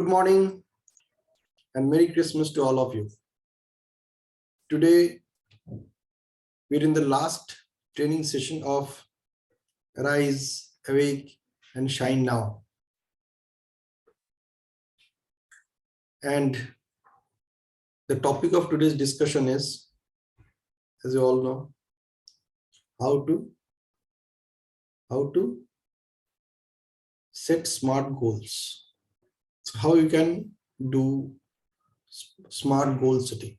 Good morning and Merry Christmas to all of you. Today, we're in the last training session of Arise, Awake and Shine Now. And the topic of today's discussion is, as you all know, how to set smart goals. So how you can do smart goal setting.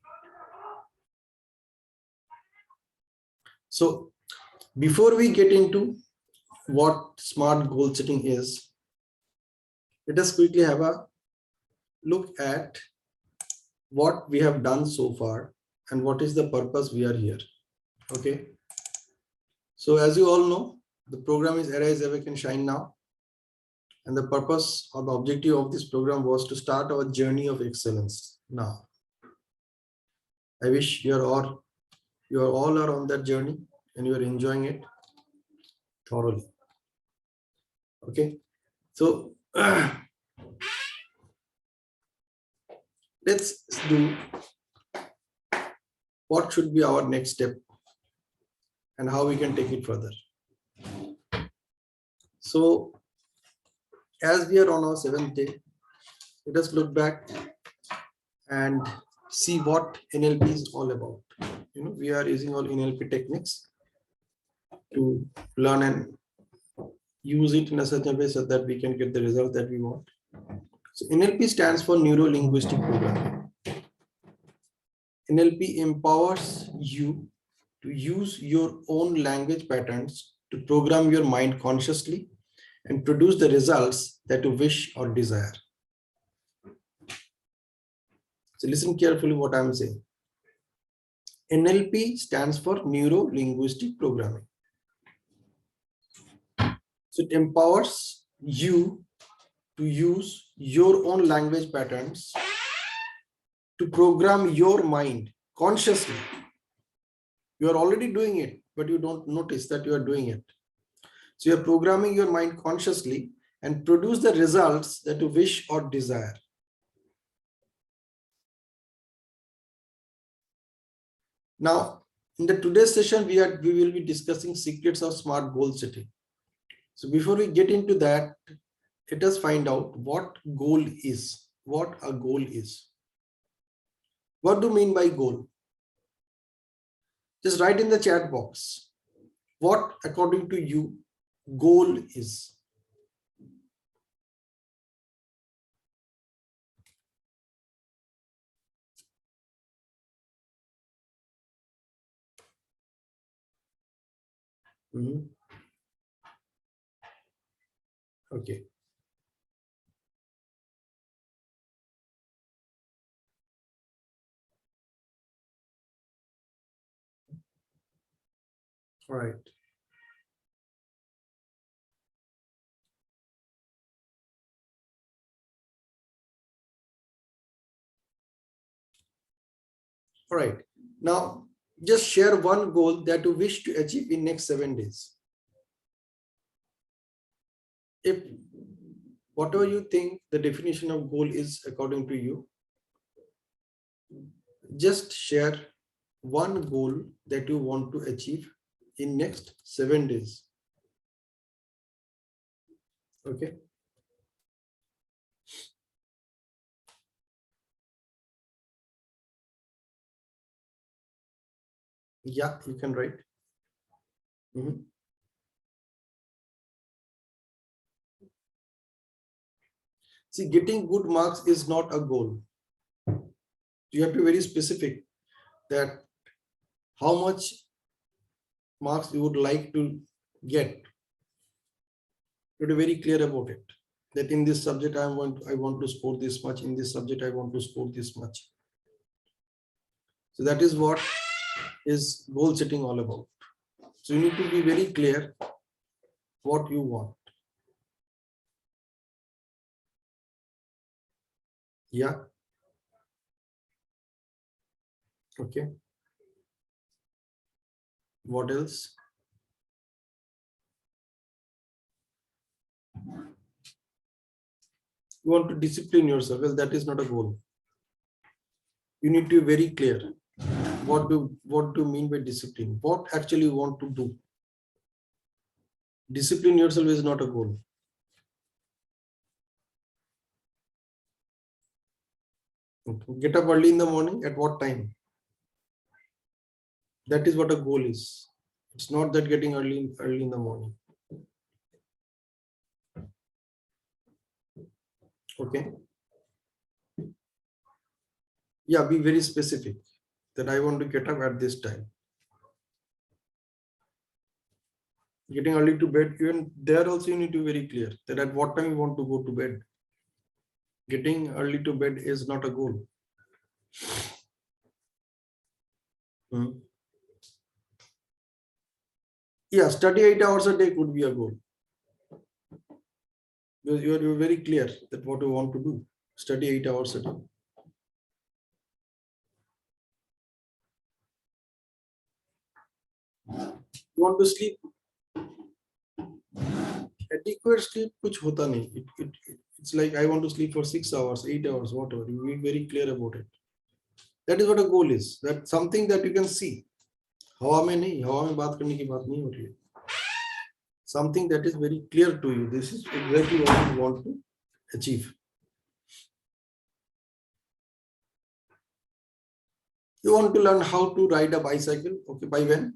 So before we get into what smart goal setting is, let us quickly have a look at what we have done so far and what is the purpose we are here. Okay. So as you all know, the program is Arise, Awake and Shine Now. And the purpose or the objective of this program was to start our journey of excellence now. I wish you all are on that journey and you are enjoying it thoroughly. Okay. So let's do what should be our next step and how we can take it further. So as we are on our 7th day, let us look back and see what NLP is all about. We are using all NLP techniques to learn and use it in a certain way so that we can get the result that we want. So NLP stands for Neuro-Linguistic Programming. NLP empowers you to use your own language patterns to program your mind consciously and produce the results that you wish or desire. So listen carefully what I'm saying. NLP stands for Neuro-Linguistic Programming. So it empowers you to use your own language patterns to program your mind consciously. You are already doing it, but you don't notice that you are doing it. So you are programming your mind consciously and produce the results that you wish or desire. Now, in the today's session, we will be discussing secrets of smart goal setting. So before we get into that, let us find out what goal is, what a goal is. What do you mean by goal? Just write in the chat box what, according to you, goal is. Okay. All right. All right. Now, just share one goal that you wish to achieve in next 7 days. If whatever you think the definition of goal is according to you, just share one goal that you want to achieve in next 7 days. Okay. Yeah, you can write. See, getting good marks is not a goal. You have to be very specific that how much marks you would like to get. You have to be very clear about it. That in this subject I want to score this much. In this subject I want to score this much. So that is what is goal setting all about. So you need to be very clear what you want. Yeah. Okay. What else? You want to discipline yourself. Well, that is not a goal. You need to be very clear. What do you mean by discipline? What actually you want to do? Discipline yourself is not a goal. Okay. Get up early in the morning. At what time? That is what a goal is. It's not that getting early in the morning. Okay. Yeah, be very specific that I want to get up at this time. Getting early to bed, even there also you need to be very clear that at what time you want to go to bed. Getting early to bed is not a goal. Yeah, study 8 hours a day could be a goal. You're very clear that what you want to do. Study 8 hours a day. You want to sleep. Adequate sleep, kuch hota nahi. It's like I want to sleep for 6 hours, 8 hours, whatever. You be very clear about it. That is what a goal is. That's something that you can see. हवा में नहीं, हवा में बात करने की बात नहीं हो रही है. Something that is very clear to you. This is exactly what you want to achieve. You want to learn how to ride a bicycle. Okay, by when?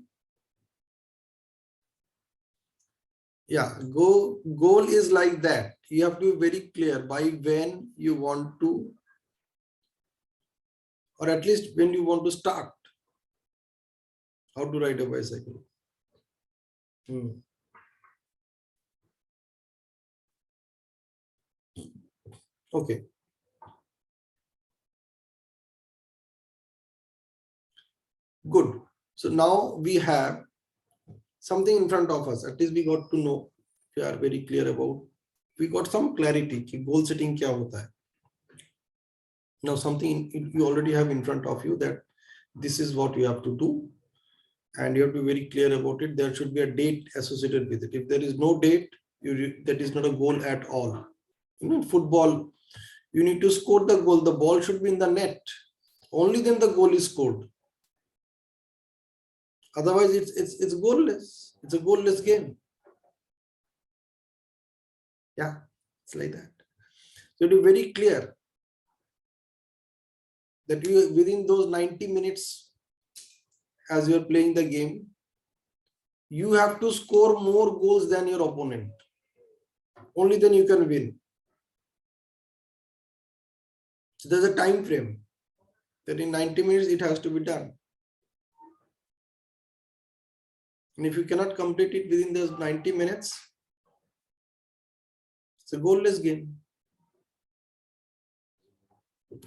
Yeah, goal is like that. You have to be very clear by when you want to, or at least when you want to start. How to ride a bicycle. Okay. Good. So now we have something in front of us. At least we got to know. We are very clear about. We got some clarity. कि goal setting क्या होता है. Now something you already have in front of you that this is what you have to do, and you have to be very clear about it. There should be a date associated with it. If there is no date, that is not a goal at all. Football, you need to score the goal. The ball should be in the net. Only then the goal is scored. Otherwise, it's goalless. It's a goalless game. Yeah, it's like that. So to be very clear that you within those 90 minutes, as you are playing the game, you have to score more goals than your opponent. Only then you can win. So there's a time frame that in 90 minutes it has to be done. And if you cannot complete it within those 90 minutes, it's a goalless game.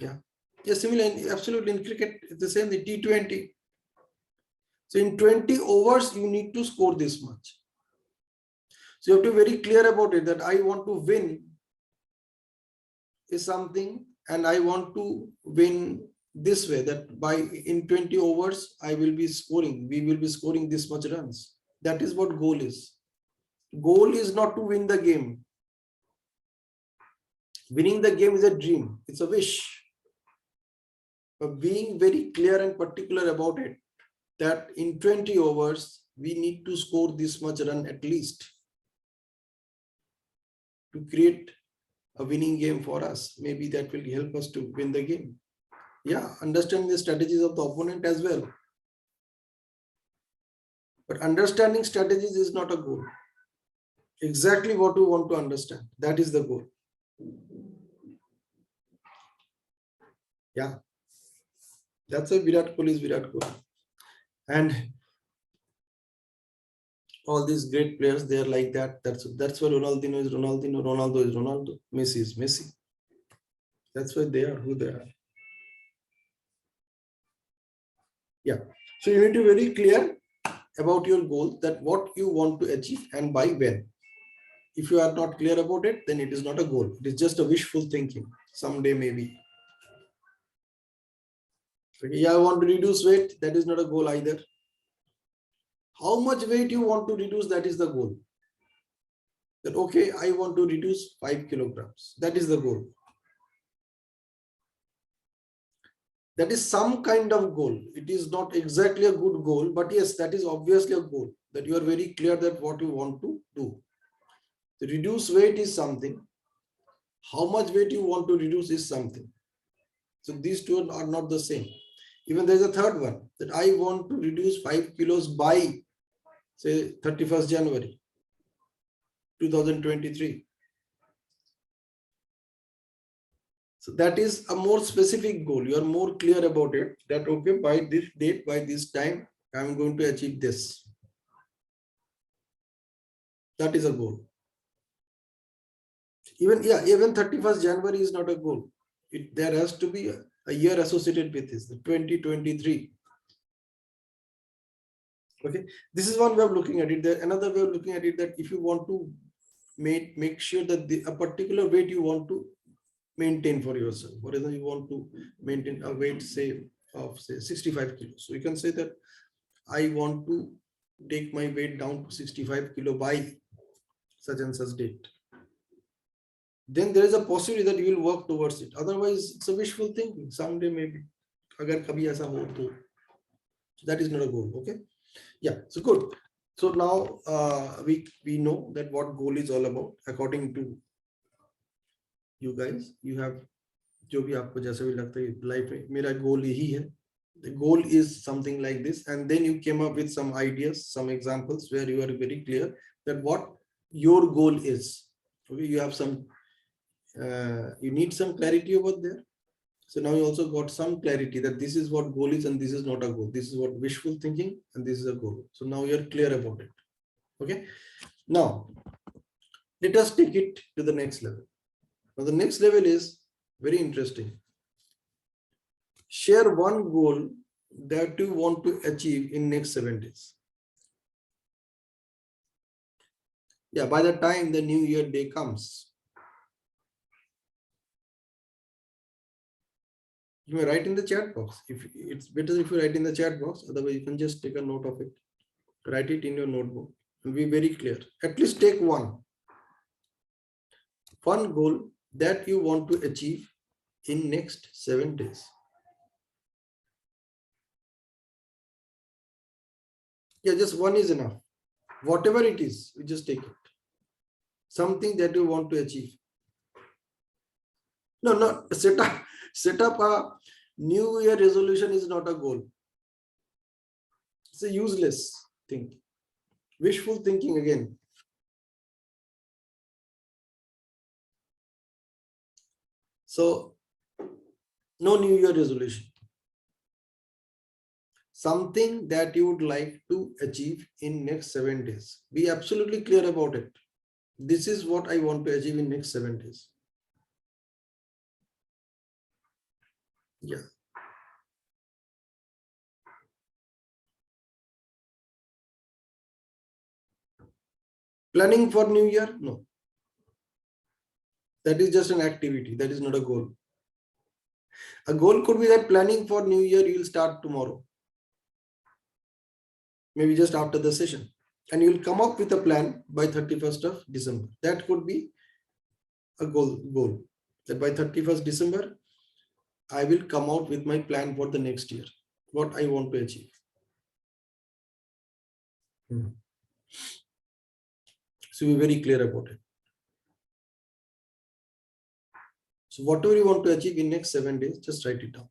Yeah. Yeah, similarly, absolutely in cricket, it's the same, the T20. So in 20 overs, you need to score this much. So you have to be very clear about it that I want to win is something, and I want to win this way, that by in 20 overs, we will be scoring this much runs. That is what goal is. Goal is not to win the game. Winning the game is a dream. It's a wish. But being very clear and particular about it, that in 20 overs, we need to score this much run at least to create a winning game for us. Maybe that will help us to win the game. Yeah, understanding the strategies of the opponent as well. But understanding strategies is not a goal. Exactly what we want to understand. That is the goal. Yeah. That's why Virat Kohli is Virat Kohli. And all these great players, they are like that. That's why Ronaldinho is Ronaldinho, Ronaldo is Ronaldo, Messi is Messi. That's why they are who they are. Yeah. So you need to be very clear about your goal, that what you want to achieve and by when. If you are not clear about it, then it is not a goal. It is just a wishful thinking. Someday maybe. Okay, yeah, I want to reduce weight. That is not a goal either. How much weight you want to reduce, that is the goal. That okay, I want to reduce 5 kilograms. That is the goal. That is some kind of goal. It is not exactly a good goal, but yes, that is obviously a goal that you are very clear that what you want to do. The reduce weight is something. How much weight you want to reduce is something. So these two are not the same. Even there is a third one that I want to reduce 5 kilos by say 31st January 2023. So that is a more specific goal. You are more clear about it that, okay, by this date, by this time, I'm going to achieve this. That is a goal. Even 31st January is not a goal. There has to be a year associated with this, the 2023. Okay, this is one way of looking at it. There another way of looking at it, that if you want to make sure that a particular weight you want to maintain for yourself. For example, you want to maintain a weight, say, of say 65 kilos. So you can say that I want to take my weight down to 65 kilo by such and such date. Then there is a possibility that you will work towards it. Otherwise, it's a wishful thinking. Someday maybe, agar kabhi aisa ho to. So that is not a goal. Okay. Yeah. So good. So now we know that what goal is all about. According to you guys, you have जो भी आपको जैसे भी लगता है life में मेरा गोल यही है. The goal is something like this, and then you came up with some ideas, some examples where you are very clear that what your goal is. Okay, you have some you need some clarity over there. So now you also got some clarity that this is what goal is and this is not a goal. This is what wishful thinking and this is a goal. So now you're clear about it. Okay. Now let us take it to the next level. Now the next level is very interesting. Share one goal that you want to achieve in next 7 days. Yeah, by the time the new year day comes, you may write in the chat box. If it's better if you write in the chat box, otherwise you can just take a note of it. Write it in your notebook and be very clear. At least take one goal that you want to achieve in next 7 days. Yeah, just one is enough. Whatever it is, you just take it. Something that you want to achieve. No, set up a new year resolution is not a goal. It's a useless thing. Wishful thinking again. So no new year resolution. Something that you would like to achieve in next 7 days. Be absolutely clear about it. This is what I want to achieve in next 7 days. Yeah. Planning for new year? No. That is just an activity. That is not a goal. A goal could be that planning for new year, you will start tomorrow. Maybe just after the session. And you will come up with a plan by 31st of December. That could be a goal. That by 31st December, I will come out with my plan for the next year. What I want to achieve. So be very clear about it. So whatever you want to achieve in next 7 days, just write it down.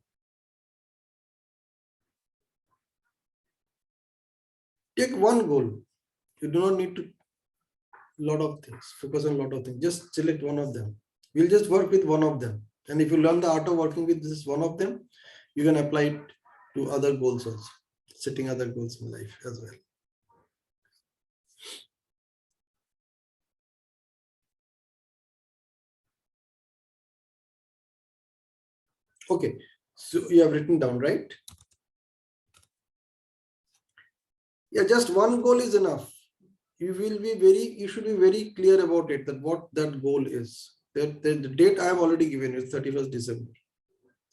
Take one goal. You do not need to lot of things, focus on a lot of things. Just select one of them. We'll just work with one of them. And if you learn the art of working with this one of them, you can apply it to other goals also, setting other goals in life as well. Okay, so you have written down, right? Yeah, just one goal is enough. You should be very clear about it, that what that goal is. That the date I have already given is 31st December.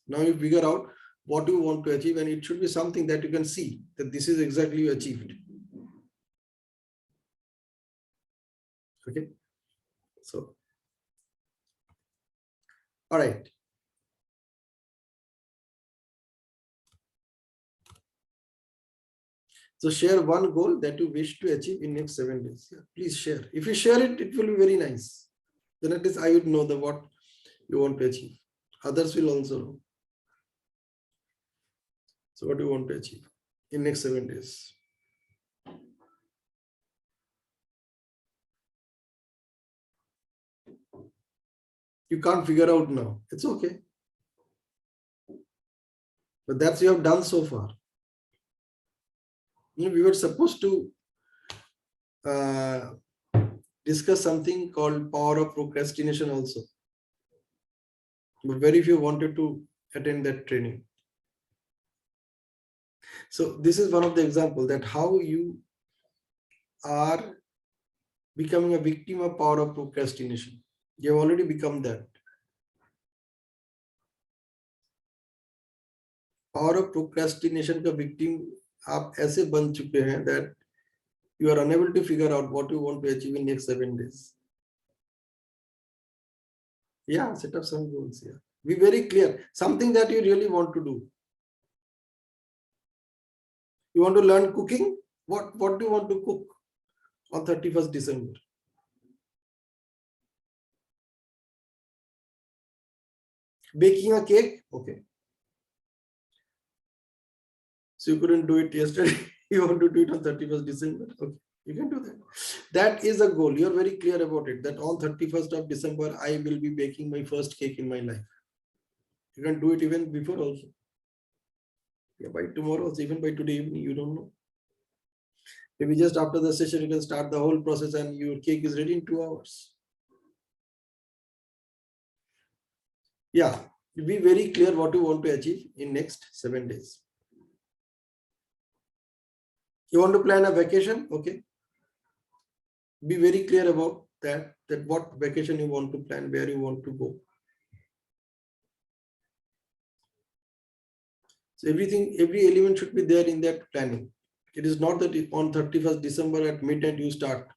Now you figure out what you want to achieve, and it should be something that you can see that this is exactly achieved. Okay, so all right. So share one goal that you wish to achieve in next 7 days. Yeah, please share. If you share it, it will be very nice. Then at least I would know what you want to achieve. Others will also know. So what do you want to achieve in next 7 days? You can't figure out now. It's okay. But that's you have done so far. We were supposed to discuss something called power of procrastination also. But very few wanted to attend that training. So this is one of the examples that how you are becoming a victim of power of procrastination. You have already become that. Power of procrastination का victim आप ऐसे बन चुके हैं that you are unable to figure out what you want to achieve in next 7 days. Yeah, set up some goals here. Be very clear. Something that you really want to do. You want to learn cooking? What do you want to cook on 31st December? Baking a cake? Okay. So you couldn't do it yesterday. You want to do it on 31st December? Okay. You can do that. That is a goal. You're very clear about it. That on 31st of December, I will be baking my first cake in my life. You can do it even before also. Yeah, by tomorrow, even by today evening, you don't know. Maybe just after the session, you can start the whole process and your cake is ready in 2 hours. Yeah, be very clear what you want to achieve in next 7 days. You want to plan a vacation? Okay. Be very clear about that what vacation you want to plan, where you want to go. So every element should be there in that planning. It is not that on 31st December at midnight you start.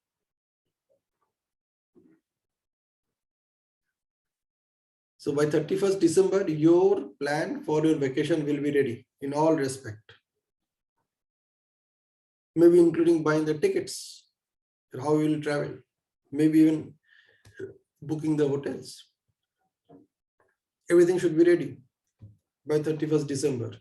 So by 31st December, your plan for your vacation will be ready in all respect. Maybe including buying the tickets, how you will travel, maybe even booking the hotels. Everything should be ready by 31st December.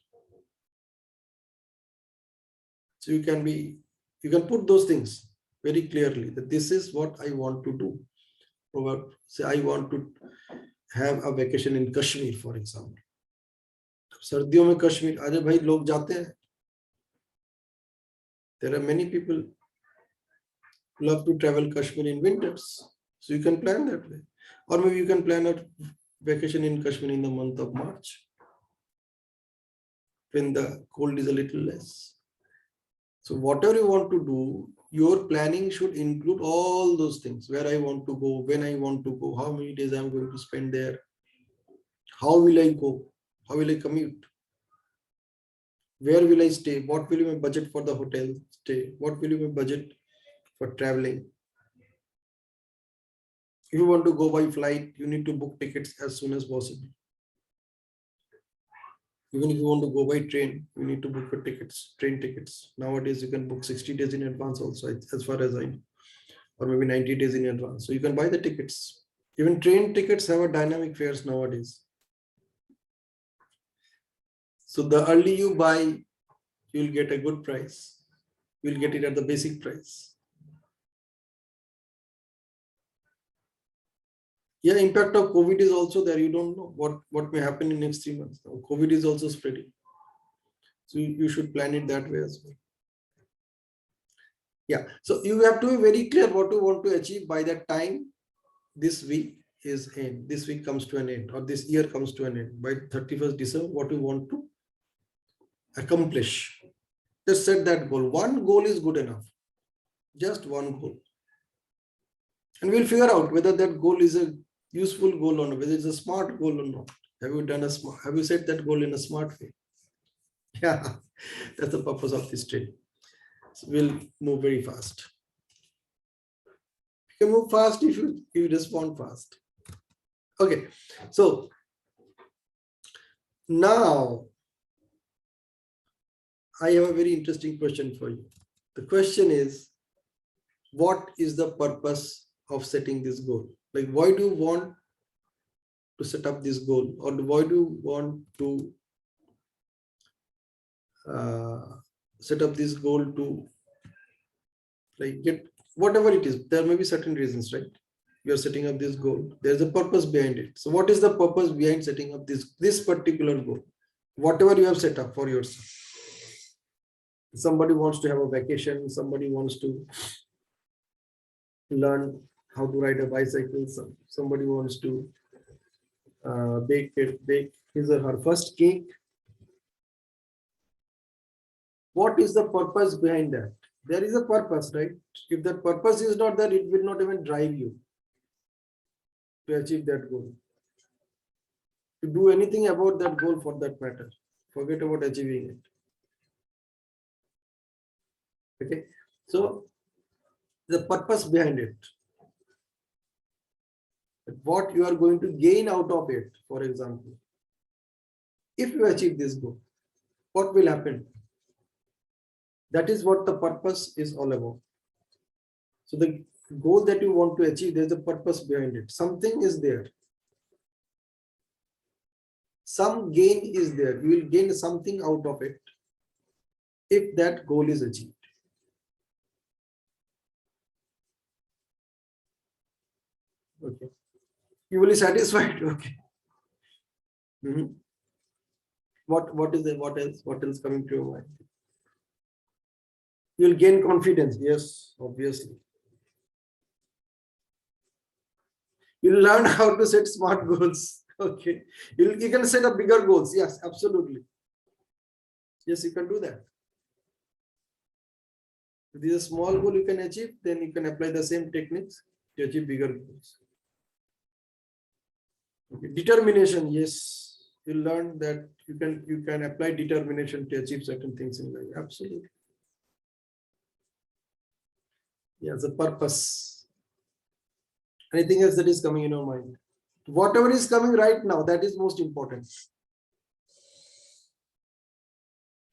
So you can put those things very clearly that this is what I want to do. Say I want to have a vacation in Kashmir, for example. सर्दियों में कश्मीर, अरे भाई लोग जाते हैं. There are many people who love to travel Kashmir in winters. So you can plan that way. Or maybe you can plan a vacation in Kashmir in the month of March, when the cold is a little less. So whatever you want to do, your planning should include all those things. Where I want to go, when I want to go, how many days I'm going to spend there, how will I go, how will I commute, where will I stay, what will be my budget for the hotel stay, what will be my budget for traveling. If you want to go by flight, you need to book tickets as soon as possible. Even if you want to go by train, you need to book your tickets, train tickets. Nowadays, you can book 60 days in advance also, as far as I know, or maybe 90 days in advance. So you can buy the tickets. Even train tickets have a dynamic fares nowadays. So the early you buy, you'll get a good price. You'll get it at the basic price. Yeah, impact of COVID is also there. You don't know what may happen in next 3 months. Now, COVID is also spreading. So you should plan it that way as well. Yeah, so you have to be very clear what you want to achieve by that time this week is end. This week comes to an end, or this year comes to an end. By 31st December, what you want to accomplish. Just set that goal. One goal is good enough. Just one goal. And we'll figure out whether that goal is a useful goal or not, whether it's a smart goal or not. Have you set that goal in a smart way? Yeah, that's the purpose of this training. So we'll move very fast. You can move fast if you respond fast. Okay, so now I have a very interesting question for you. The question is, what is the purpose of setting this goal? Like, why do you want to set up this goal, or why do you want to set up this goal to like get whatever it is? There may be certain reasons, right? You are setting up this goal. There's a purpose behind it. So what is the purpose behind setting up this particular goal? Whatever you have set up for yourself. Somebody wants to have a vacation. Somebody wants to learn how to ride a bicycle. Somebody wants to bake his or her first cake. What is the purpose behind that? There is a purpose, right? If that purpose is not there, it will not even drive you to achieve that goal. To do anything about that goal for that matter. Forget about achieving it. Okay. So the purpose behind it. What you are going to gain out of it, for example. If you achieve this goal, what will happen? That is what the purpose is all about. So the goal that you want to achieve, there's a purpose behind it. Something is there. Some gain is there. You will gain something out of it if that goal is achieved. Okay. You will be satisfied. Okay. What else coming to your mind? You'll gain confidence. Yes, obviously. You'll learn how to set smart goals. Okay. You can set up bigger goals. Yes, absolutely. Yes, you can do that. If this is a small goal you can achieve, then you can apply the same techniques to achieve bigger goals. Okay. Determination. Yes. You learn that you can apply determination to achieve certain things in life. Absolutely. Yes, the purpose. Anything else that is coming in your mind? Whatever is coming right now, that is most important.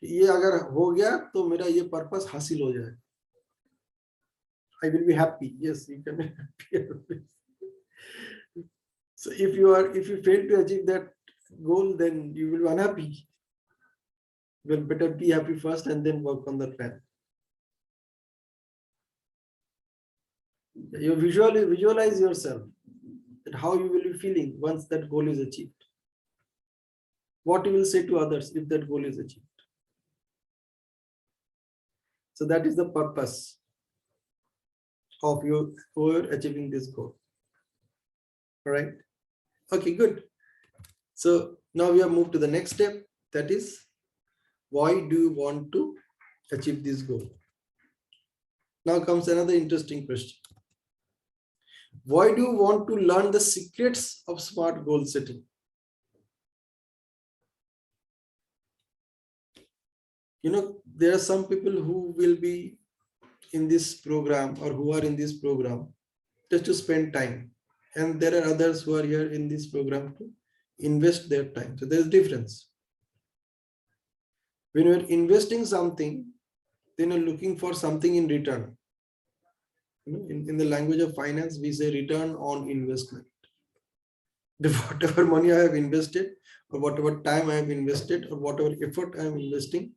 ये अगर हो गया तो मेरा ये purpose हासिल हो जाए. I will be happy. Yes, you can be happy. So if you fail to achieve that goal, then you will be unhappy. Well, better be happy first and then work on the plan. You visualize yourself that how you will be feeling once that goal is achieved. What you will say to others if that goal is achieved. So that is the purpose of you for achieving this goal. All right. Okay, good. So now we have moved to the next step. That is, why do you want to achieve this goal? Now comes another interesting question. Why do you want to learn the secrets of smart goal setting? You know, there are some people who will be in this program or who are in this program just to spend time. And there are others who are here in this program to invest their time. So there's a difference. When you're investing something, then you're looking for something in return. You know, in the language of finance, we say return on investment. Whatever money I have invested, or whatever time I have invested, or whatever effort I am investing,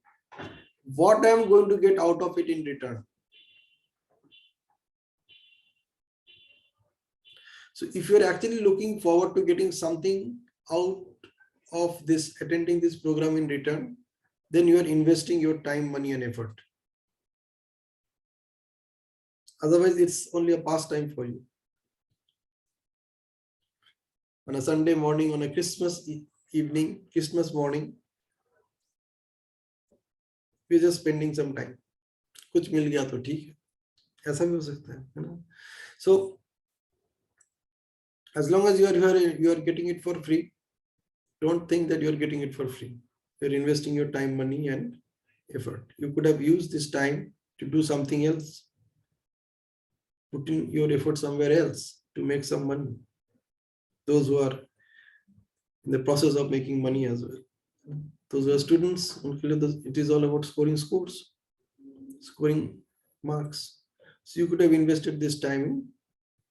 what I am going to get out of it in return. So if you're actually looking forward to getting something out of this, attending this program in return, then you are investing your time, money, and effort. Otherwise, it's only a pastime for you. On a Sunday morning, on a Christmas evening, Christmas morning, we're just spending some time. कुछ मिल गया तो ठीक है, ऐसा भी हो सकता है ना? So as long as you are here, you are getting it for free. Don't think that you are getting it for free. You're investing your time, money, and effort. You could have used this time to do something else. Put in your effort somewhere else to make some money. Those who are in the process of making money as well. Those who are students, it is all about scoring scores, scoring marks. So you could have invested this time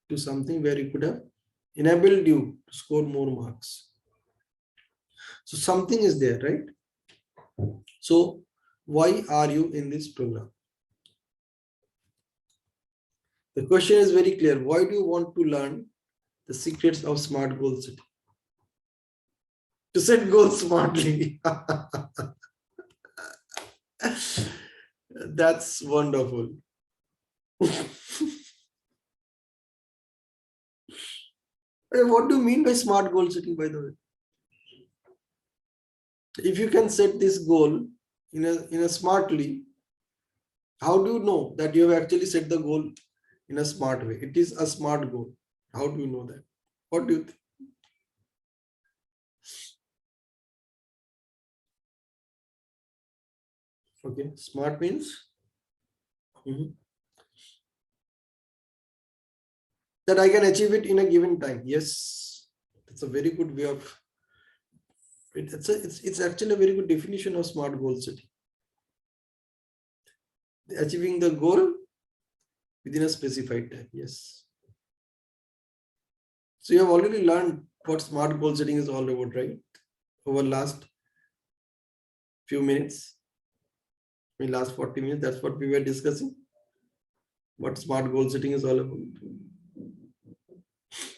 to something where you could have enabled you to score more marks. So something is there, right? So why are you in this program? The question is very clear. Why do you want to learn the secrets of smart goal setting? To set goals smartly. That's wonderful. What do you mean by smart goal setting, by the way? If you can set this goal in a smartly, how do you know that you have actually set the goal in a smart way? It is a smart goal. How do you know that? What do you think? Okay, smart means that I can achieve it in a given time. Yes, it's a very good way of it. It's actually a very good definition of smart goal setting. Achieving the goal within a specified time. Yes. So you have already learned what smart goal setting is all about, right? Over last few minutes, in last 40 minutes, that's what we were discussing. What smart goal setting is all about.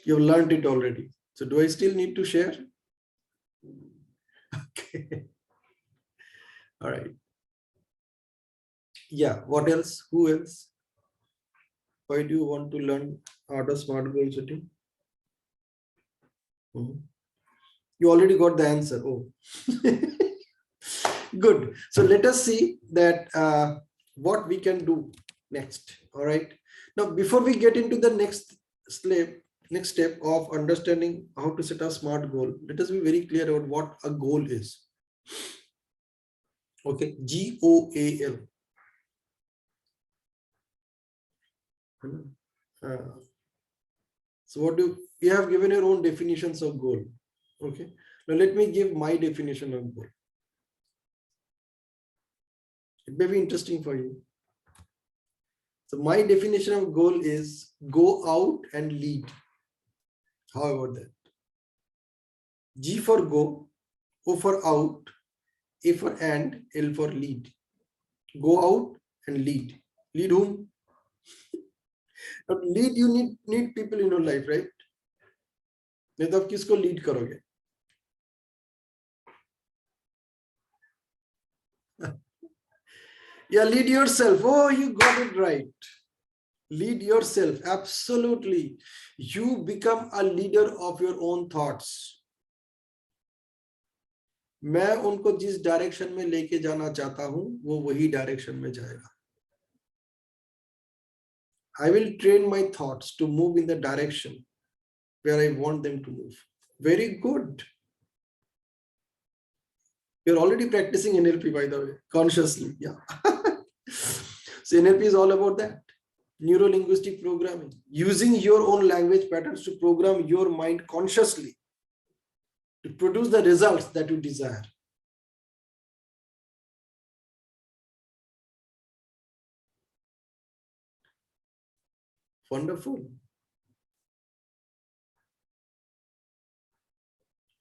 You've learned it already. So do I still need to share? Okay. All right. Yeah. What else? Who else? Why do you want to learn art of smart goal setting? You already got the answer. Oh, good. So let us see that what we can do next. All right. Now, before we get into the next step of understanding how to set a smart goal, let us be very clear about what a goal is. Okay, GOAL. So what do you have given your own definitions of goal? Okay, now let me give my definition of goal. It may be interesting for you. So my definition of goal is go out and lead. How about that? G for go, O for out, A for and, L for lead. Go out and lead. Lead whom? Now, lead, you need people in your life, right? नहीं तो आप किसको lead करोगे? Yeah, lead yourself. Oh, you got it right. Lead yourself. Absolutely. You become a leader of your own thoughts. मैं उनको जिस direction में लेके जाना चाहता हूं वो वही डायरेक्शन में जाएगा. I will train my thoughts to move in the direction where I want them to move. Very good. You're already practicing NLP, by the way, consciously. Yeah. So NLP is all about that. Neuro-Linguistic programming. Using your own language patterns to program your mind consciously to produce the results that you desire. Wonderful.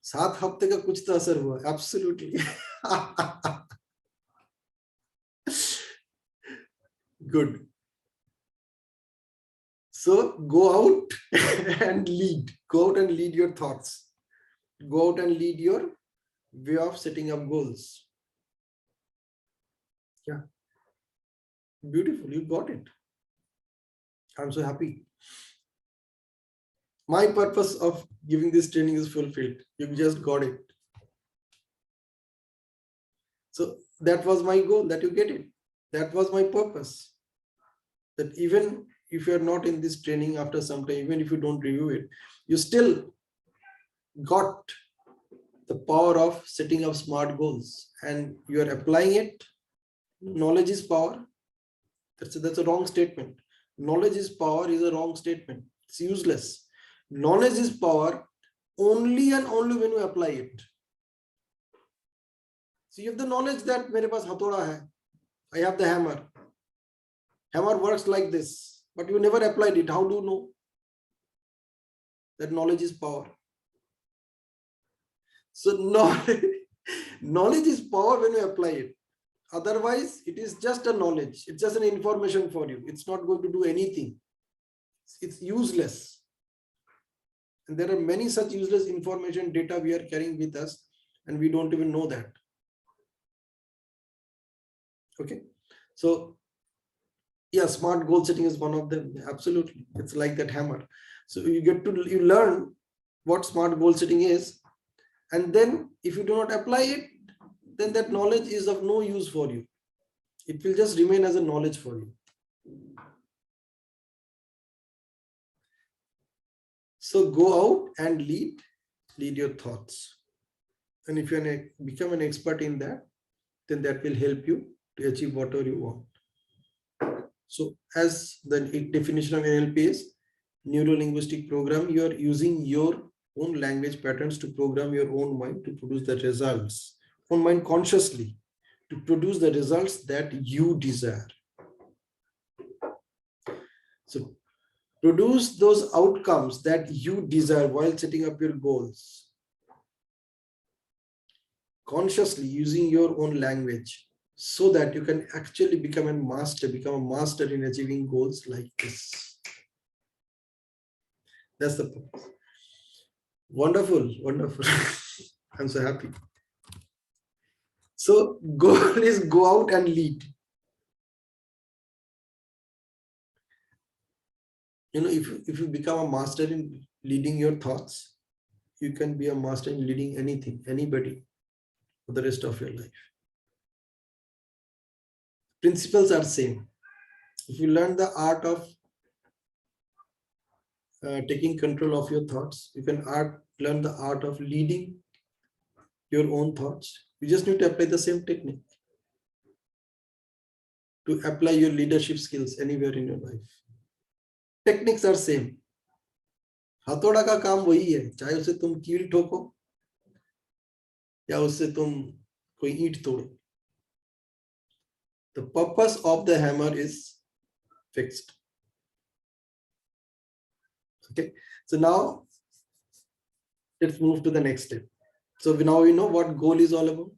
7 हफ्ते का कुछ तो असर हुआ. Absolutely. Good. So go out and lead. Go out and lead your thoughts. Go out and lead your way of setting up goals. Yeah. Beautiful. You got it. I'm so happy. My purpose of giving this training is fulfilled. You just got it. So that was my goal, that you get it. That was my purpose. That even if you're not in this training after some time, even if you don't review it, you still got the power of setting up smart goals and you are applying it. Knowledge is power. That's a wrong statement. Knowledge is power is a wrong statement. It's useless. Knowledge is power only and only when you apply it. So you have the knowledge that मेरे पास हथौड़ा है. I have the hammer. Hammer works like this, but you never applied it. How do you know? That knowledge is power. So knowledge is power when you apply it. Otherwise, it is just a knowledge. It's just an information for you. It's not going to do anything. It's useless. And there are many such useless information data we are carrying with us, and we don't even know that. Okay. So yeah, smart goal setting is one of them. Absolutely. It's like that hammer. So you learn what smart goal setting is. And then if you do not apply it, then that knowledge is of no use for you. It will just remain as a knowledge for you. So go out and lead your thoughts. And if you become an expert in that, then that will help you to achieve whatever you want. So as the definition of NLP is, Neuro-Linguistic program, you are using your own language patterns to program your own mind to produce the results, own mind consciously, to produce the results that you desire. So produce those outcomes that you desire while setting up your goals, consciously using your own language, so that you can actually become a master in achieving goals like this. That's the purpose. Wonderful, wonderful. I'm so happy. So goal is go out and lead. You know, if you become a master in leading your thoughts, you can be a master in leading anything, anybody for the rest of your life. Principles are same. If you learn the art of taking control of your thoughts, you can learn the art of leading your own thoughts. You just need to apply the same technique to apply your leadership skills anywhere in your life. Techniques are same. हथौड़ा का काम वही है, चाहे उसे तुम कील ठोको या उससे तुम कोई ईंट तोड़ो. The purpose of the hammer is fixed. Okay, so now let's move to the next step. So now we know what goal is all about.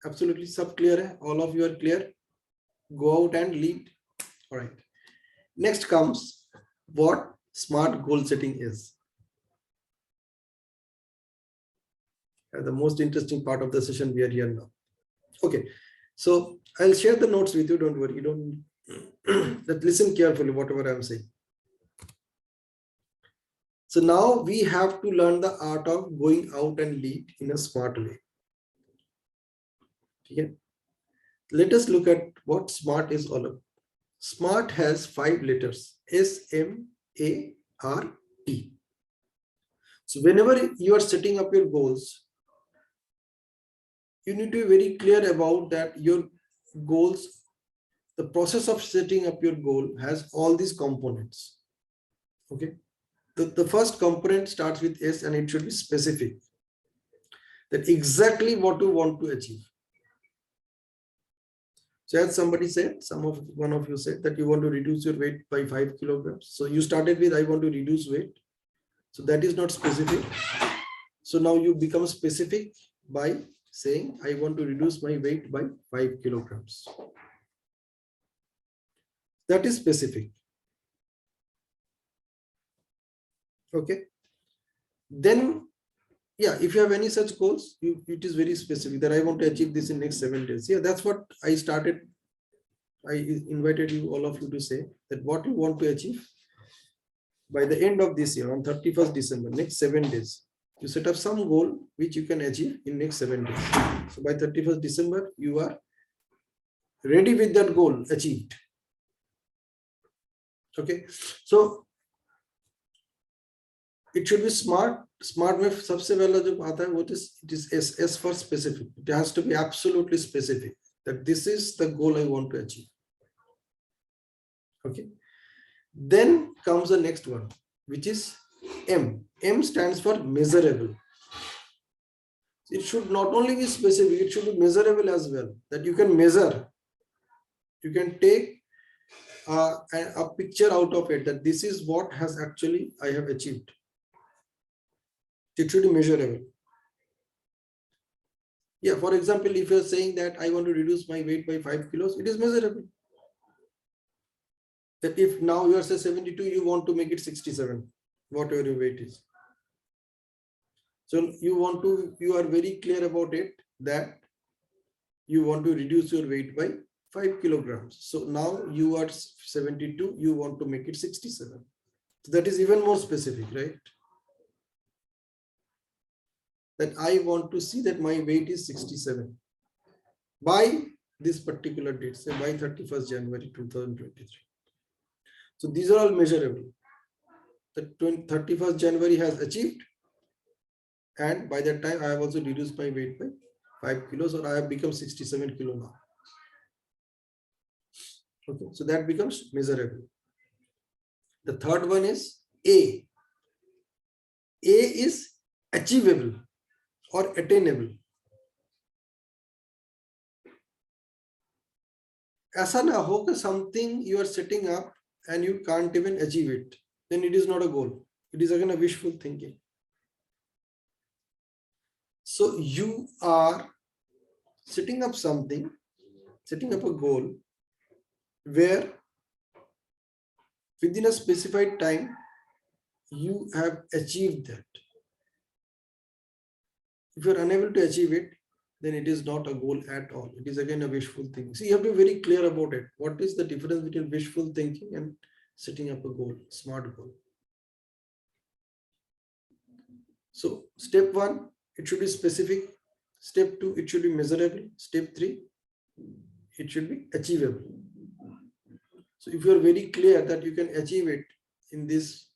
Absolutely, sub clear hai? All of you are clear. Go out and lead. All right. Next comes what smart goal setting is. The most interesting part of the session we are here now. Okay, so I'll share the notes with you. Don't worry. You don't listen carefully whatever I'm saying. So now we have to learn the art of going out and lead in a smart way. Okay. Let us look at what SMART is all about. SMART has 5 letters, SMART. So whenever you are setting up your goals, you need to be very clear about that your goals, the process of setting up your goal has all these components. Okay. The first component starts with S and it should be specific. That exactly what you want to achieve. So as somebody said, one of you said that you want to reduce your weight by 5 kilograms. So you started with, I want to reduce weight. So that is not specific. So now you become specific by saying, I want to reduce my weight by 5 kilograms. That is specific. Okay. Then, yeah, if you have any such goals, it is very specific that I want to achieve this in next 7 days. Yeah, that's what I started. I invited you, all of you, to say that what you want to achieve by the end of this year, on 31st December, next 7 days. You set up some goal which you can achieve in next 7 days. So by 31st December, you are ready with that goal achieved. Okay. So it should be smart. Smart में सबसे पहला जो आता है वो it is S for specific. It has to be absolutely specific that this is the goal I want to achieve. Okay. Then comes the next one, which is M. M stands for measurable. It should not only be specific, it should be measurable as well, that you can measure. You can take a picture out of it, that this is what has actually I have achieved. It should be measurable. Yeah, for example, if you're saying that I want to reduce my weight by 5 kilos, it is measurable. That if now you are say 72, you want to make it 67, whatever your weight is. So you are very clear about it, that you want to reduce your weight by 5 kilograms. So now you are 72, you want to make it 67. So that is even more specific, right? That I want to see that my weight is 67 by this particular date, say by 31st January 2023. So these are all measurable. The 31st January has achieved, and by that time I have also reduced my weight by 5 kilos, or I have become 67 kilo now. Okay, so that becomes measurable. The third one is A. A is achievable or attainable. ऐसा ना हो कि something you are setting up and you can't even achieve it, then it is not a goal. It is again a wishful thinking. So you are setting up something, setting up a goal where within a specified time you have achieved that. If you are unable to achieve it, then it is not a goal at all. It is again a wishful thinking. So you have to be very clear about it. What is the difference between wishful thinking and setting up a goal, smart goal? So step 1, it should be specific. Step 2, it should be measurable. Step 3, it should be achievable. So if you are very clear that you can achieve it in this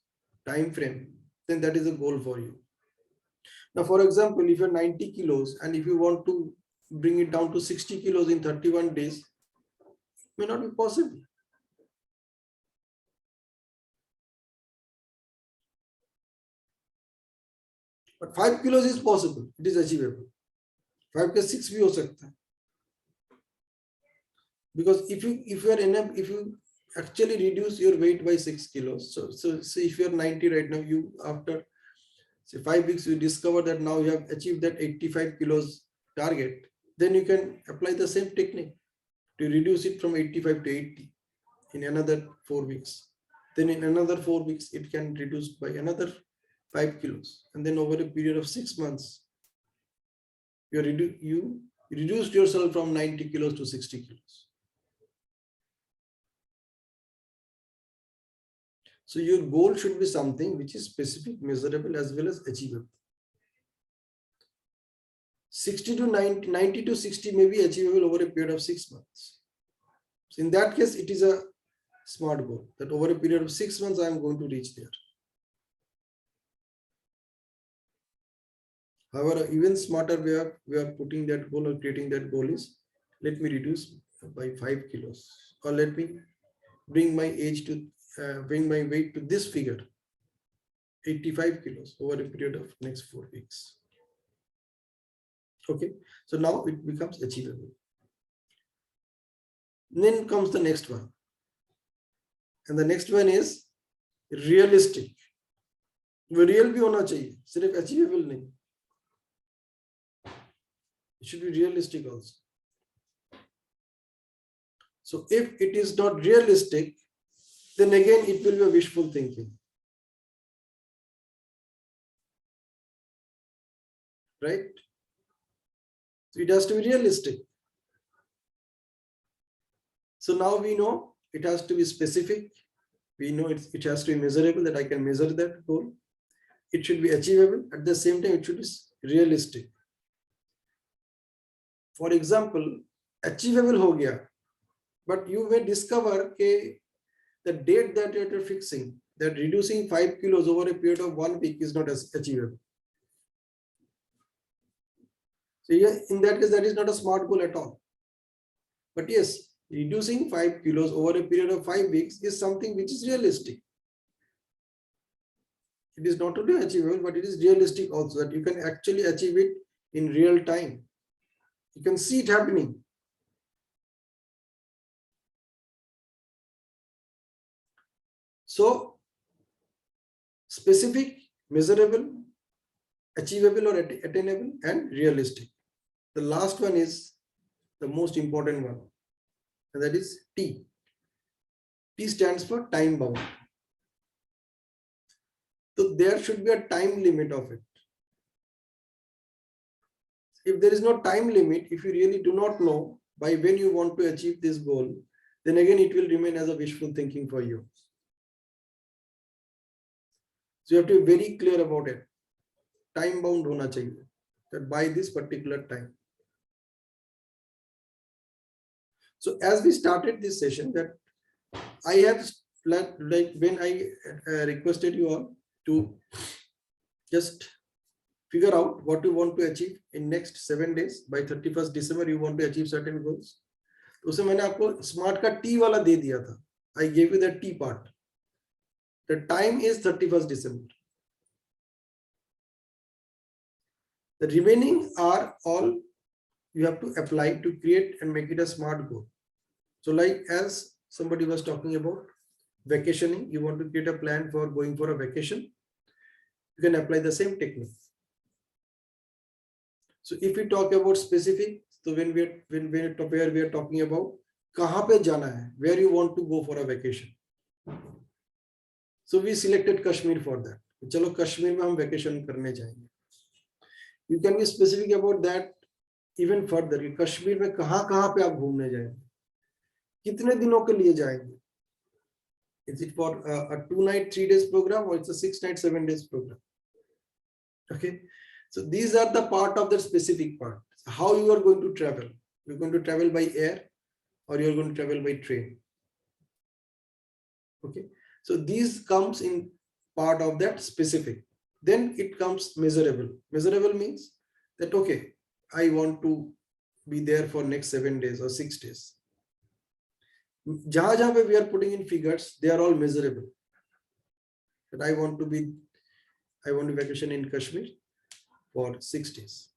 time frame, then that is a goal for you. Now, for example, if you're 90 kilos and if you want to bring it down to 60 kilos in 31 days, it may not be possible. But 5 kilos is possible. It is achievable. 5 ke 6 bhi ho sakta hai. Because if you actually reduce your weight by 6 kilos, so if you are 90 right now, you after say 5 weeks you discover that now you have achieved that 85 kilos target, then you can apply the same technique to reduce it from 85 to 80 in another 4 weeks. Then in another 4 weeks it can reduce by another 5 kilos, and then over a period of 6 months you reduced yourself from 90 kilos to 60 kilos. So your goal should be something which is specific, measurable, as well as achievable. 60 to 90 to 60 may be achievable over a period of 6 months. So in that case, it is a smart goal that over a period of 6 months, I am going to reach there. However, even smarter way of putting that goal or creating that goal is, let me reduce by 5 kilos, or let me bring my weight to this figure, 85 kilos over a period of next 4 weeks. Okay, so now it becomes achievable. Then comes the next one, and the next one is realistic. वो real भी होना चाहिए, सिर्फ achievable नहीं. It should be realistic also. So if it is not realistic, then again it will be a wishful thinking. Right? So it has to be realistic. So now we know it has to be specific. We know it has to be measurable, that I can measure that goal. It should be achievable. At the same time, it should be realistic. For example, achievable ho gaya, but you may discover that the date that you are fixing, that reducing 5 kilos over a period of 1 week is not as achievable. So in that case, that is not a smart goal at all. But yes, reducing 5 kilos over a period of 5 weeks is something which is realistic. It is not only achievable, but it is realistic also, that you can actually achieve it in real time. You can see it happening. So specific, measurable, achievable or attainable, and realistic. The last one is the most important one, and that is T. T stands for time bound. So there should be a time limit of it. If there is no time limit, if you really do not know by when you want to achieve this goal, then again it will remain as a wishful thinking for you. So you have to be very clear about it. Time bound hona chahiye, that by this particular time. So as we started this session, that I have, like when I requested you all to just figure out what you want to achieve in next 7 days. By 31st December, you want to achieve certain goals. तो उसे मैंने आपको smart का T वाला दे दिया था. I gave you the T part. The time is 31st December. The remaining are all you have to apply to create and make it a smart goal. So like as somebody was talking about vacationing, you want to create a plan for going for a vacation, you can apply the same technique. So if we talk about specific, so when we are talking about kahan pe jana hai, where you want to go for a vacation. So we selected Kashmir for that. Chalo Kashmir mein hum vacation karne jayenge. You can be specific about that even further. Kashmir mein kahan pe aap ghumne jayenge, kitne dinon ke liye jayenge. Is it for a 2 night 3 days program, or it's a 6 night 7 days program? Okay. So these are the part of the specific part. How you are going to travel? You're going to travel by air, or you're going to travel by train. Okay. So these comes in part of that specific. Then it comes measurable. Measurable means that, okay, I want to be there for next 7 days or 6 days. Jahan pe we are putting in figures, they are all measurable. That I want to vacation in Kashmir for 6 days.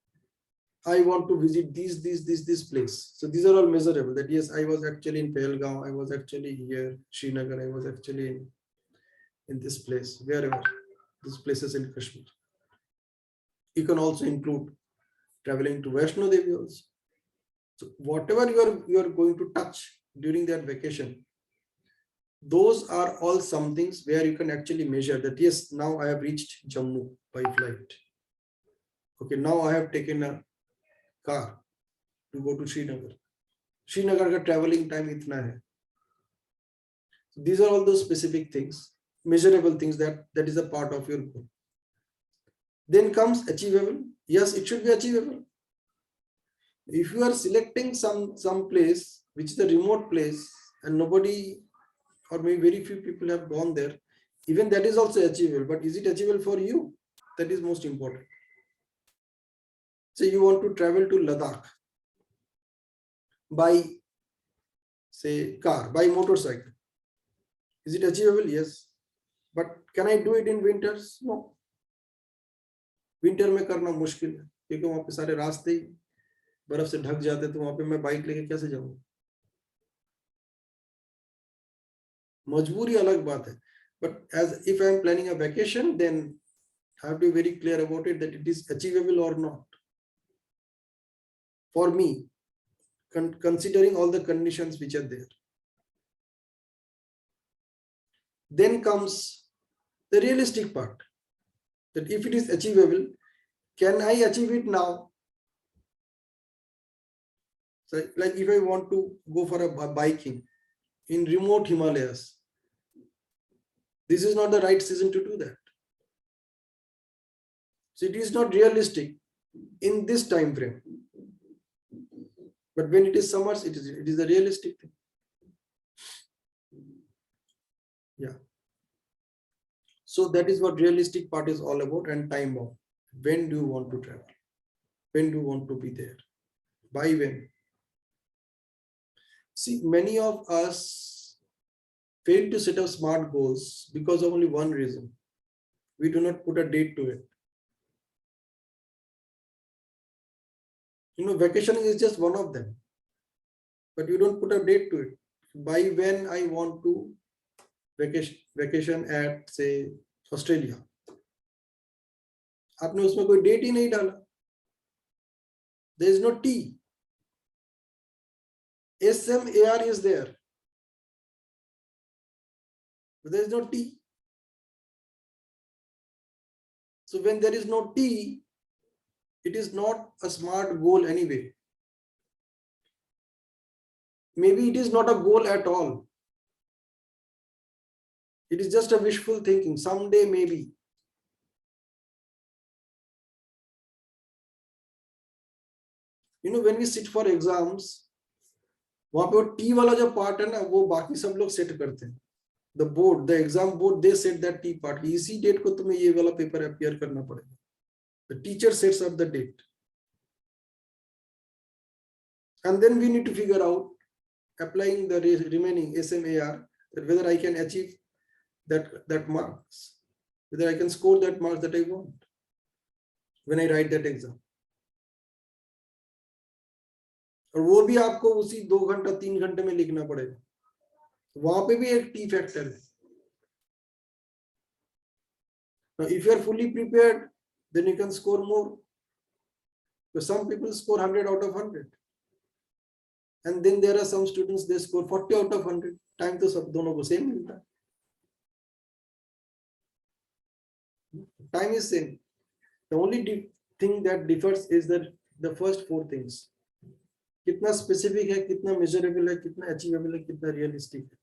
I want to visit this place. So these are all measurable. That yes, I was actually in Pahalgam, I was actually here, Srinagar, I was actually in this place, wherever, these places in Kashmir. You can also include traveling to Vaishno Devi also. So whatever you are going to touch during that vacation, those are all some things where you can actually measure that yes, now I have reached Jammu by flight. Okay, now I have taken a car to go to Srinagar. Srinagar ka traveling time itna hai. So these are all those specific things, measurable things that is a part of your goal. Then comes achievable. Yes, it should be achievable. If you are selecting some place which is a remote place and nobody or maybe very few people have gone there, even that is also achievable. But is it achievable for you? That is most important. Say you want to travel to Ladakh by, say, car, by motorcycle. Is it achievable? Yes. But can I do it in winters? No. Winter में करना मुश्किल है क्योंकि वहां पे सारे रास्ते ही बर्फ से ढक जाते, तो वहां पे मैं बाइक लेके कैसे जाऊंगा? मजबूरी अलग बात है. But as if I am planning a vacation, then I have to be very clear about it that it is achievable or not. For me, considering all the conditions which are there. Then comes the realistic part. That if it is achievable, can I achieve it now? So like if I want to go for a biking in remote Himalayas, this is not the right season to do that. So it is not realistic in this time frame. But when it is summers, it is a realistic thing. Yeah. So that is what realistic part is all about, and time bound. When do you want to travel? When do you want to be there? By when? See, many of us fail to set up smart goals because of only one reason. We do not put a date to it. Vacation is just one of them, but you don't put a date to it. By when I want to vacation at say Australia, आपने उसमें कोई date ही नहीं डाला. There is no T. SMAR is there, but there is no T. So when there is no T, it is not a SMART goal anyway. Maybe it is not a goal at all. It is just a wishful thinking. Someday maybe. When we sit for exams, वहां पे T वाला जो part है ना, वो बाकी सब लोग सेट करते हैं. The board, the exam board, they set that T part. इसी डेट को तुम्हें ये वाला पेपर अपीयर करना पड़ेगा. The teacher sets up the date, and then we need to figure out, applying the remaining SMAR, that whether I can achieve that marks, whether I can score that marks that I want when I write that exam. और वो भी आपको उसी 2 घंटा 3 घंटे में लिखना पड़ेगा. वहां पे भी एक टी फैक्टर है. Now, if you are fully prepared, then you can score more. So some people score 100 out of 100, and then there are some students they score 40 out of 100. Time तो सब दोनों को same मिलता है. Time is same. The only thing that differs is that the first 4 things. कितना specific है, कितना measurable है, कितना अचीवेबल है, कितना रियलिस्टिक है.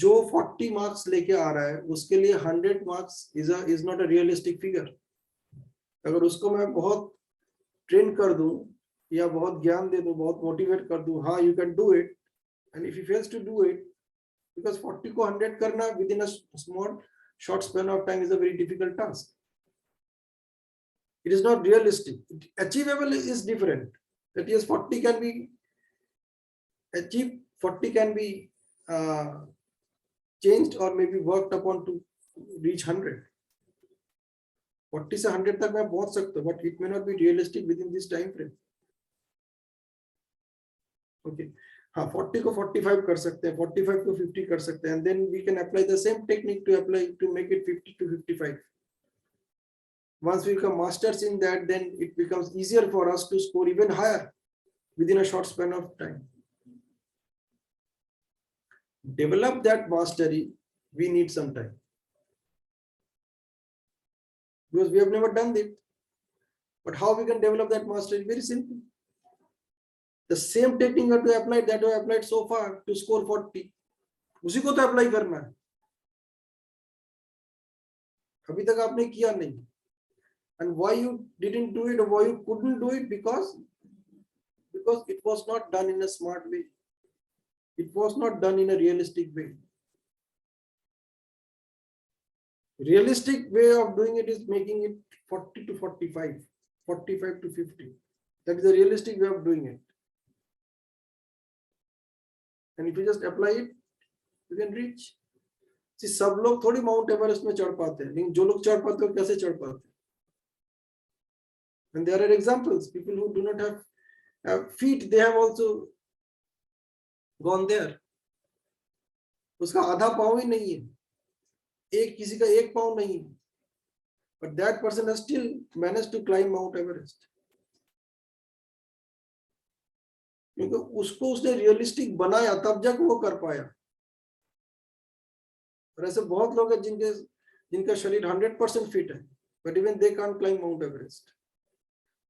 जो 40 मार्क्स लेके आ रहा है उसके लिए 100 marks is not a realistic figure. अगर उसको मैं बहुत ट्रेन कर दूं या बहुत ज्ञान दे दूं, बहुत मोटिवेट कर दूं, हाँ you can do it, and if you fails to do it, because 40 को 100 करना within a small short span of time is a very difficult task. It is not realistic. Achievable is different. That is, 40 can be achieved, 40 can be changed or maybe worked upon to reach 100. 40 से 100 तक मैं पहुंच सकता हूं, but it may not be realistic within this time frame. Okay. हाँ, 40 को 45 कर सकते हैं, 45 को 50 कर सकते हैं, and then we can apply the same technique to make it 50 to 55. Once we become masters in that, then it becomes easier for us to score even higher within a short span of time. Develop that mastery, we need some time, because we have never done it. But how we can develop that mastery? Very simple. The same technique that we applied so far to score 40, उसी को तो apply करना है. अभी तक आपने किया नहीं. And why you didn't do it, or why you couldn't do it? Because it was not done in a smart way. It was not done in a realistic way. Realistic way of doing it is making it 40 to 45, 45 to 50. That is the realistic way of doing it. And if you just apply it, you can reach. See, सब लोग थोड़ी mount Everest में चढ़ पाते हैं, लेकिन जो लोग चढ़ पाते हैं कैसे चढ़ पाते हैं? And there are examples, people who do not have feet, they have also gone there. उसका आधा पाँव ही नहीं है, किसी का 1 पाँव नहीं है, but that person has still managed to climb Mount Everest. क्योंकि उसको उसने रियलिस्टिक बनाया, तब जाके वो कर पाया. और ऐसे बहुत लोग हैं जिनका शरीर 100% फिट है, but even they can't climb Mount Everest.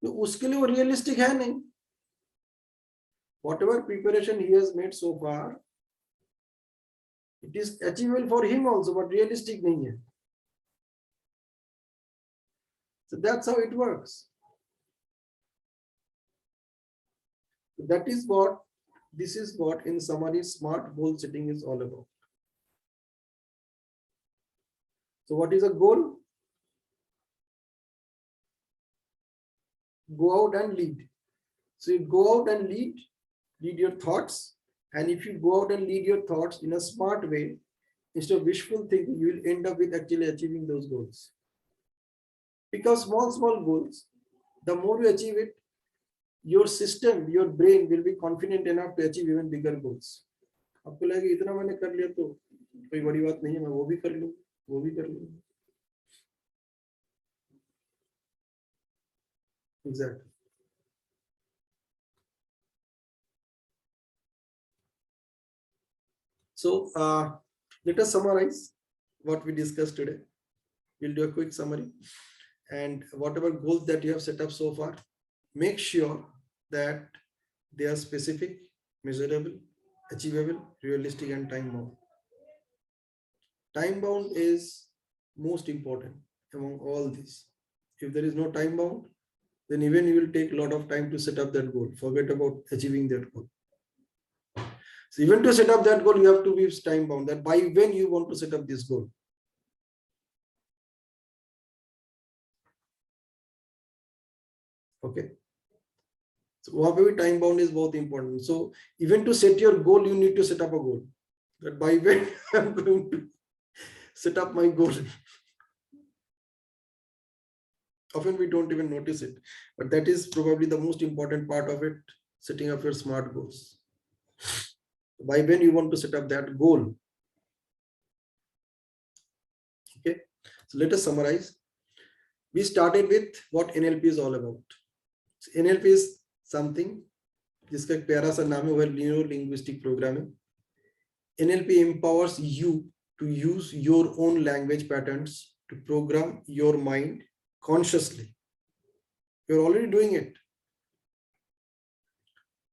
तो उसके लिए वो रियलिस्टिक है नहीं. Whatever preparation he has made so far, it is achievable for him also, but realistic नहीं है. So that's how it works. This is what in summary smart goal setting is all about. So what is a goal? Go out and lead. So you go out and lead your thoughts, and if you go out and lead your thoughts in a smart way, instead of wishful thinking, you will end up with actually achieving those goals. Because small goals, the more you achieve it, your system, your brain will be confident enough to achieve even bigger goals. आपको लगेगा इतना मैंने कर लिया तो कोई बड़ी बात नहीं है, मैं वो भी कर लूँ, वो भी कर लूँ. Exactly. So let us summarize what we discussed today. We'll do a quick summary. And whatever goals that you have set up so far, make sure that they are specific, measurable, achievable, realistic, and time bound. Time bound is most important among all these. If there is no time bound, then even you will take a lot of time to set up that goal. Forget about achieving that goal. So even to set up that goal, you have to be time bound, that by when you want to set up this goal. Okay. So whatever time bound is both important. So even to set your goal, you need to set up a goal. That by when I'm going to set up my goal. Often we don't even notice it, but that is probably the most important part of it, setting up your SMART goals. By when you want to set up that goal. Okay, so let us summarize. We started with what NLP is all about. So NLP is something, जिसका एक प्यारा सा नाम है, वो Neuro-Linguistic Programming. NLP empowers you to use your own language patterns to program your mind consciously. You're already doing it,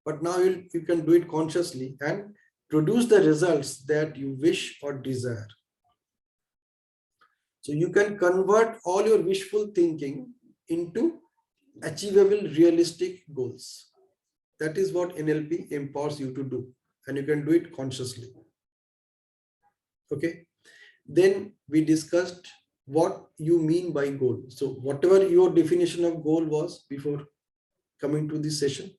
but now you can do it consciously and produce the results that you wish or desire. So you can convert all your wishful thinking into achievable, realistic goals. That is what NLP empowers you to do, and you can do it consciously. Okay. Then we discussed what you mean by goal. So whatever your definition of goal was before coming to this session,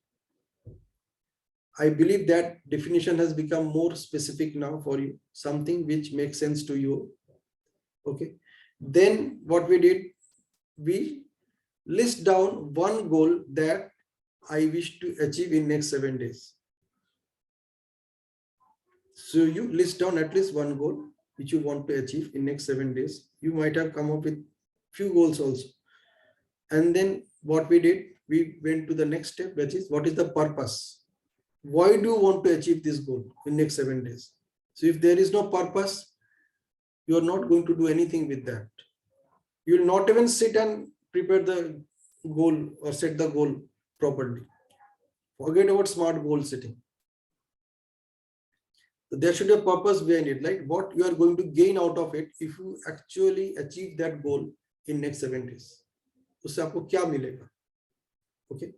I believe that definition has become more specific now for you, something which makes sense to you. Okay. Then what we did, we list down one goal that I wish to achieve in next 7 days. So you list down at least one goal which you want to achieve in next 7 days. You might have come up with few goals also. And then what we did, we went to the next step, which is what is the purpose? Why do you want to achieve this goal in next 7 days? So if there is no purpose, you are not going to do anything with that. You will not even sit and prepare the goal or set the goal properly. Forget about SMART goal setting. There should be a purpose behind it, like what you are going to gain out of it if you actually achieve that goal in next 7 days. उससे आपको क्या मिलेगा? Okay.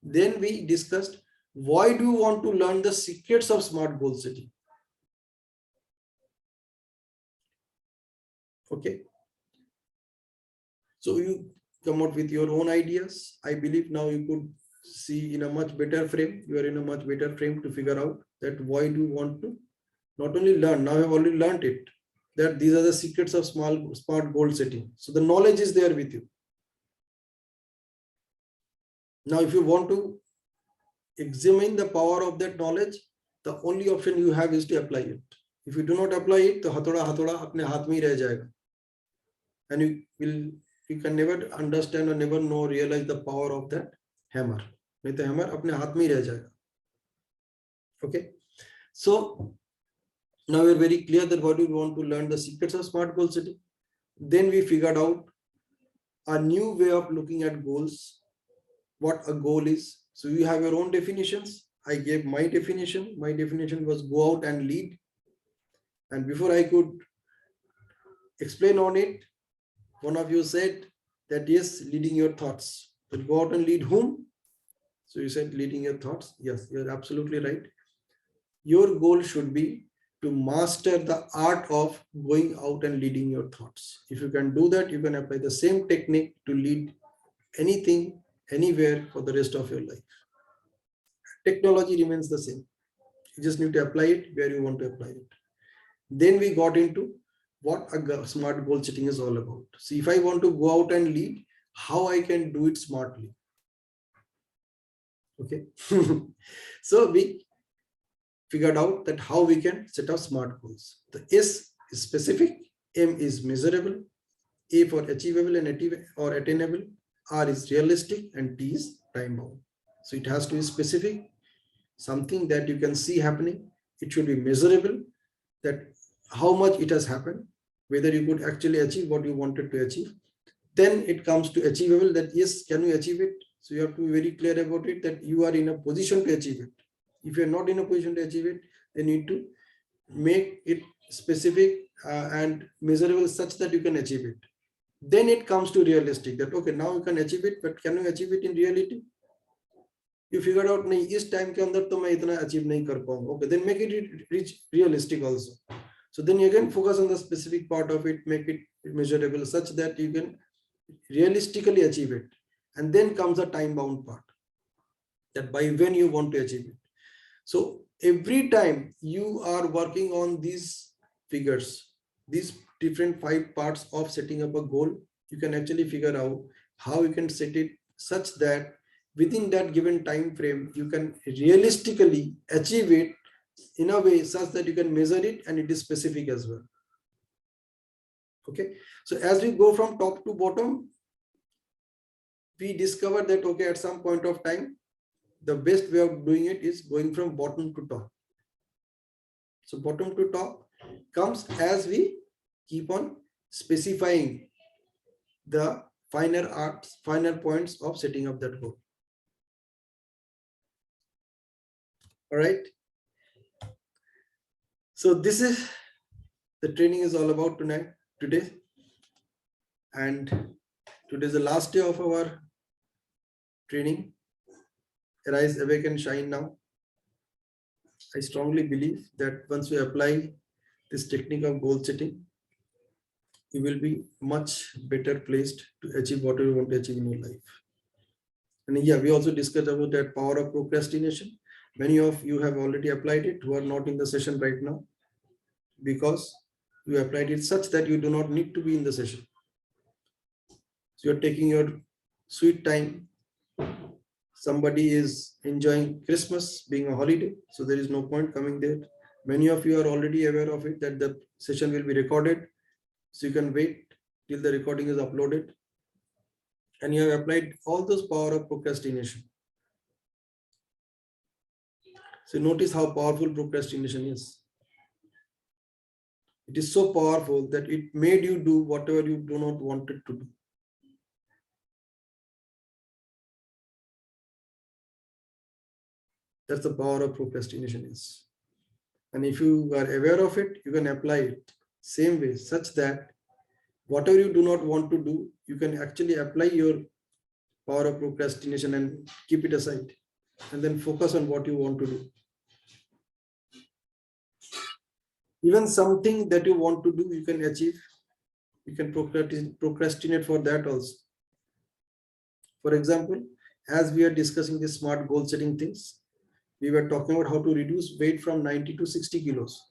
Then we discussed why do you want to learn the secrets of SMART goal setting. Okay. So you come out with your own ideas. I believe now you could see in a much better frame. You are in a much better frame to figure out that why do you want to not only learn, now you have already learned it, that these are the secrets of SMART goal setting. So the knowledge is there with you. Now, if you want to examine the power of that knowledge, the only option you have is to apply it. If you do not apply it, तो हथौड़ा अपने हाथ में ही रह जाएगा. And you can never understand or never know, realize the power of that hammer. नहीं तो hammer अपने हाथ में ही रह जाएगा. Okay. So now we're very clear that what we want to learn the secrets of SMART goal setting. Then we figured out a new way of looking at goals, what a goal is. So you have your own definitions. I gave my definition. My definition was go out and lead. And before I could explain on it, one of you said that yes, leading your thoughts. But go out and lead whom? So you said leading your thoughts. Yes, you're absolutely right. Your goal should be to master the art of going out and leading your thoughts. If you can do that, you can apply the same technique to lead anything, anywhere for the rest of your life. Technology remains the same. You just need to apply it where you want to apply it. Then we got into what a SMART goal setting is all about. So if I want to go out and lead, how I can do it smartly. Okay. So we figured out that how we can set up SMART goals. The S is specific, M is measurable, A for achievable and or attainable, R is realistic, and T is time bound. So it has to be specific, something that you can see happening. It should be measurable, that how much it has happened, whether you could actually achieve what you wanted to achieve. Then it comes to achievable, that yes, can you achieve it? So you have to be very clear about it, that you are in a position to achieve it. If you're not in a position to achieve it, then you need to make it specific and measurable such that you can achieve it. Then it comes to realistic, that okay, now you can achieve it, but can you achieve it in reality? You figured out nahi is time ke andar to main itna achieve nahi kar paunga. Okay, then make it reach realistic also. So then you again focus on the specific part of it, make it measurable such that you can realistically achieve it. And then comes the time bound part, that by when you want to achieve it. So every time you are working on these figures, these different 5 parts of setting up a goal, you can actually figure out how you can set it such that within that given time frame, you can realistically achieve it in a way such that you can measure it and it is specific as well. Okay, so as we go from top to bottom, we discover that okay, at some point of time, the best way of doing it is going from bottom to top. So bottom to top comes as we keep on specifying the finer points of setting up that goal. All right. So this is the training is all about today. And today is the last day of our training. Arise, awake, and shine now. I strongly believe that once we apply this technique of goal setting, you will be much better placed to achieve whatever you want to achieve in your life. And yeah, we also discussed about that power of procrastination. Many of you have already applied it who are not in the session right now, because you applied it such that you do not need to be in the session. So you're taking your sweet time. Somebody is enjoying Christmas being a holiday, so there is no point coming there. Many of you are already aware of it, that the session will be recorded, so you can wait till the recording is uploaded. And you have applied all those power of procrastination. So notice how powerful procrastination is. It is so powerful that it made you do whatever you do not want it to do. That's the power of procrastination is. And if you are aware of it, you can apply it same way, such that whatever you do not want to do, you can actually apply your power of procrastination and keep it aside, and then focus on what you want to do. Even something that you want to do, you can achieve. You can procrastinate for that also. For example, as we are discussing the SMART goal setting things, we were talking about how to reduce weight from 90 to 60 kilos.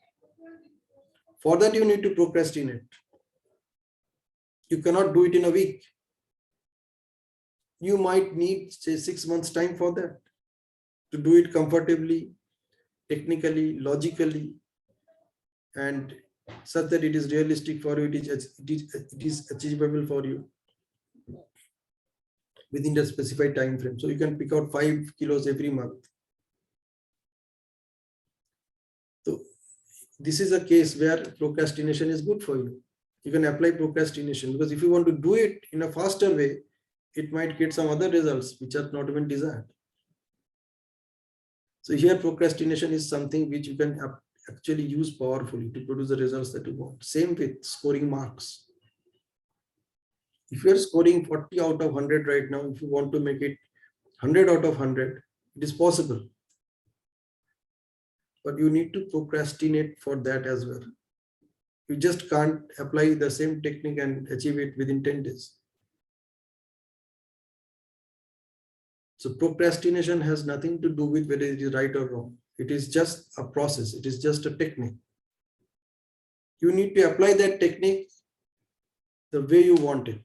For that, you need to procrastinate. You cannot do it in a week. You might need, say, 6 months time for that, to do it comfortably, technically, logically, and such that it is realistic for you, it is achievable for you within the specified time frame. So you can pick out 5 kilos every month. So this is a case where procrastination is good for you. You can apply procrastination, because if you want to do it in a faster way, it might get some other results which are not even desired. So here procrastination is something which you can actually use powerfully to produce the results that you want. Same with scoring marks. If you are scoring 40 out of 100 right now, if you want to make it 100 out of 100, it is possible. But you need to procrastinate for that as well. You just can't apply the same technique and achieve it within 10 days. So procrastination has nothing to do with whether it is right or wrong. It is just a process. It is just a technique. You need to apply that technique the way you want it.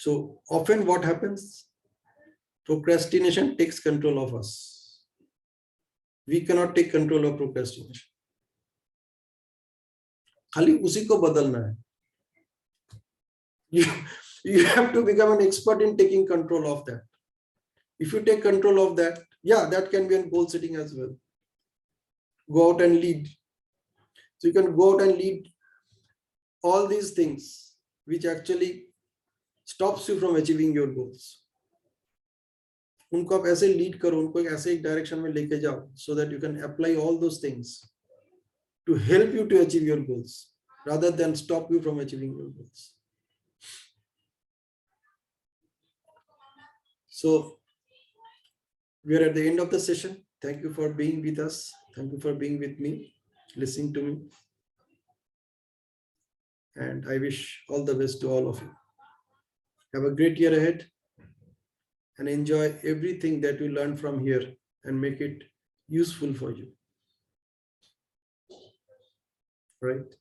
So often what happens, procrastination takes control of us. We cannot take control of procrastination. खाली उसी को बदलना है. You have to become an expert in taking control of that. If you take control of that, yeah, that can be a goal setting as well. Go out and lead. So you can go out and lead all these things which actually stops you from achieving your goals. उनको आप ऐसे lead करो, उनको एक ऐसे एक direction में लेके जाओ, so that you can apply all those things to help you to achieve your goals rather than stop you from achieving your goals. So we are at the end of the session. Thank you for being with us. Thank you for being with me, listening to me. And I wish all the best to all of you. Have a great year ahead and enjoy everything that you learn from here and make it useful for you. Right?